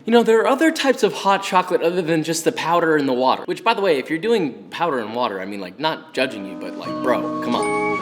You know, there are other types of hot chocolate other than just the powder and the water. Which, by the way, if you're doing powder and water, I mean, like, not judging you, but like, bro, come on.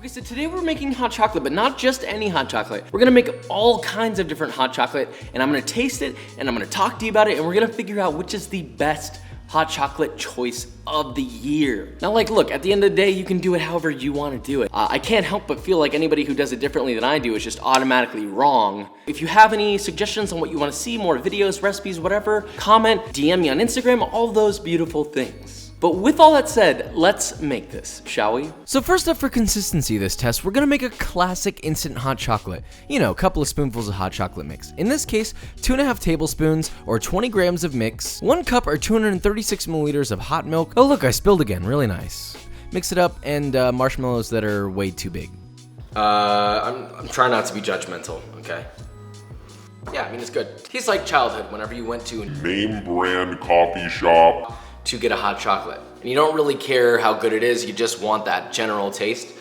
So today we're making hot chocolate, but not just any hot chocolate. We're gonna make all kinds of different hot chocolate, and I'm gonna taste it, and I'm gonna talk to you about it, and we're gonna figure out which is the best hot chocolate choice of the year. Now, like, look, at the end of the day, you can do it however you wanna do it. I can't help but feel like anybody who does it differently than I do is just automatically wrong. If you have any suggestions on what you wanna see, more videos, recipes, whatever, comment, DM me on Instagram, all those beautiful things. But with all that said, let's make this, shall we? So first up, for consistency this test, we're gonna make a classic instant hot chocolate. You know, a couple of spoonfuls of hot chocolate mix. In this case, 2.5 tablespoons or 20 grams of mix, 1 cup or 236 milliliters of hot milk. Oh look, I spilled again, really nice. Mix it up, and marshmallows that are way too big. I'm trying not to be judgmental, okay? Yeah, I mean, it's good. Tastes like childhood whenever you went to name brand coffee shop to get a hot chocolate. And you don't really care how good it is, you just want that general taste.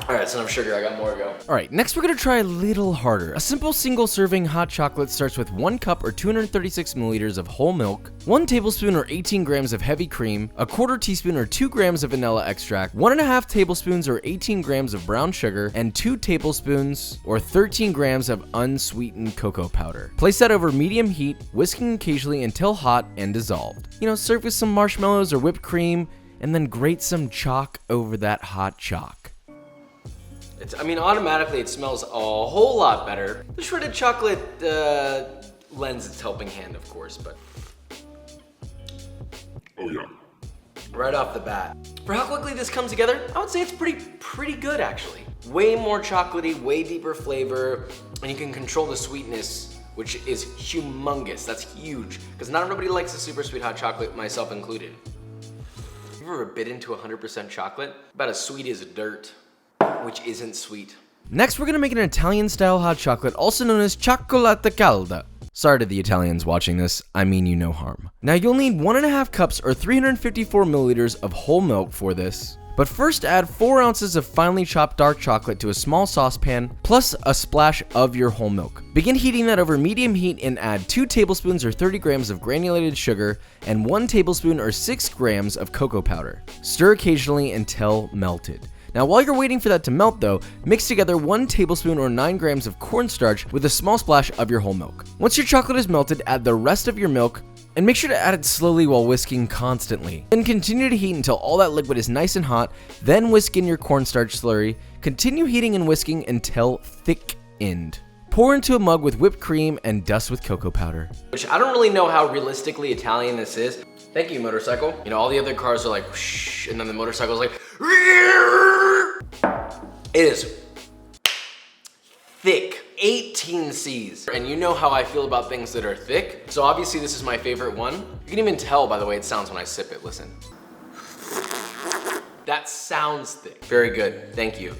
All right, so enough sugar, I got more to go. All right, next we're gonna try a little harder. A simple single serving hot chocolate starts with 1 cup or 236 milliliters of whole milk, 1 tablespoon or 18 grams of heavy cream, a 1/4 teaspoon or 2 grams of vanilla extract, 1.5 tablespoons or 18 grams of brown sugar, and 2 tablespoons or 13 grams of unsweetened cocoa powder. Place that over medium heat, whisking occasionally until hot and dissolved. You know, serve with some marshmallows or whipped cream, and then grate some chalk over that hot chalk. I mean, automatically it smells a whole lot better. The shredded chocolate lends its helping hand, of course, but Oh yeah. right off the bat. For how quickly this comes together, I would say it's pretty good actually. Way more chocolatey, way deeper flavor, and you can control the sweetness, which is humongous. That's huge, because not everybody likes a super sweet hot chocolate, myself included. You ever bit into 100% chocolate? About as sweet as dirt, which isn't sweet. Next, we're gonna make an Italian-style hot chocolate, also known as cioccolata calda. Sorry to the Italians watching this, I mean you no harm. Now you'll need 1.5 cups or 354 milliliters of whole milk for this. But first add 4 ounces of finely chopped dark chocolate to a small saucepan, plus a splash of your whole milk. Begin heating that over medium heat and add 2 tablespoons or 30 grams of granulated sugar and 1 tablespoon or 6 grams of cocoa powder. Stir occasionally until melted. Now while you're waiting for that to melt though, mix together 1 tablespoon or 9 grams of cornstarch with a small splash of your whole milk. Once your chocolate is melted, add the rest of your milk, and make sure to add it slowly while whisking constantly. Then continue to heat until all that liquid is nice and hot, then whisk in your cornstarch slurry. Continue heating and whisking until thickened. Pour into a mug with whipped cream and dust with cocoa powder. Which I don't really know how realistically Italian this is. Thank you, motorcycle. You know, all the other cars are like, whoosh, and then the motorcycle's like, it is thick, 18 C's. And you know how I feel about things that are thick. So obviously this is my favorite one. You can even tell by the way it sounds when I sip it, listen. That sounds thick. Very good, thank you.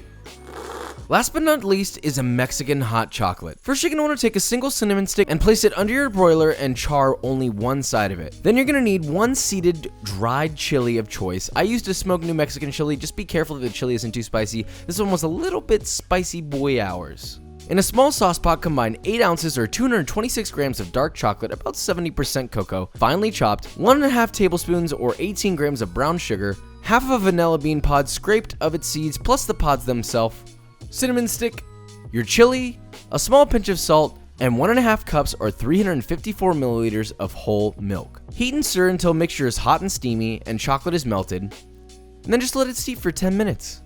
Last but not least is a Mexican hot chocolate. First, you're gonna wanna take a single cinnamon stick and place it under your broiler and char only one side of it. Then you're gonna need 1 seeded dried chili of choice. I used a smoked New Mexican chili. Just be careful that the chili isn't too spicy. This one was a little bit spicy boy hours. In a small sauce pot, combine 8 ounces or 226 grams of dark chocolate, about 70% cocoa, finely chopped, 1.5 tablespoons or 18 grams of brown sugar, half of a vanilla bean pod scraped of its seeds plus the pods themselves, cinnamon stick, your chili, a small pinch of salt, and 1.5 cups or 354 milliliters of whole milk. Heat and stir until mixture is hot and steamy and chocolate is melted, and then just let it steep for 10 minutes.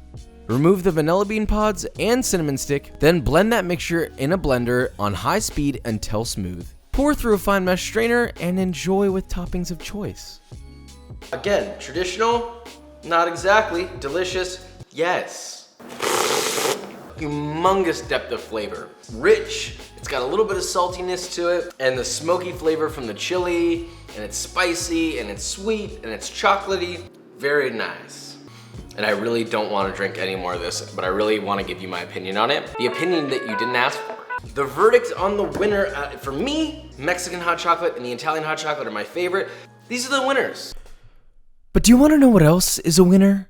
Remove the vanilla bean pods and cinnamon stick, then blend that mixture in a blender on high speed until smooth. Pour through a fine mesh strainer and enjoy with toppings of choice. Again, traditional, not exactly. Delicious, yes. Humongous depth of flavor. Rich, it's got a little bit of saltiness to it, and the smoky flavor from the chili, and it's spicy, and it's sweet, and it's chocolatey. Very nice. and I really don't want to drink any more of this, but I really want to give you my opinion on it. The opinion that you didn't ask for. The verdict on the winner, for me, Mexican hot chocolate and the Italian hot chocolate are my favorite. These are the winners. But do you want to know what else is a winner?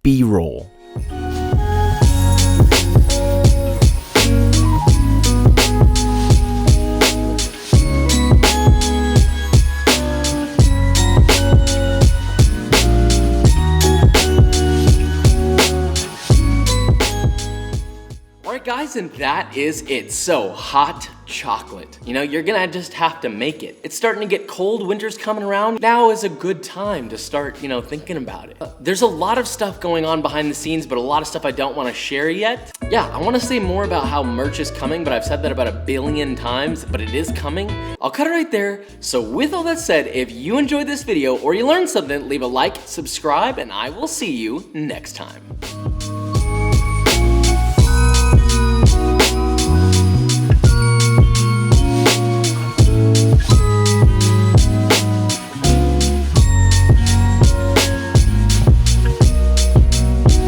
B-roll. Guys, and that is it. So, hot chocolate. You know, you're gonna just have to make it. It's starting to get cold, winter's coming around. Now is a good time to start, you know, thinking about it. There's a lot of stuff going on behind the scenes, but a lot of stuff I don't wanna share yet. Yeah, I wanna say more about how merch is coming, but I've said that about 1 billion times, but it is coming. I'll cut it right there. So with all that said, if you enjoyed this video or you learned something, leave a like, subscribe, and I will see you next time.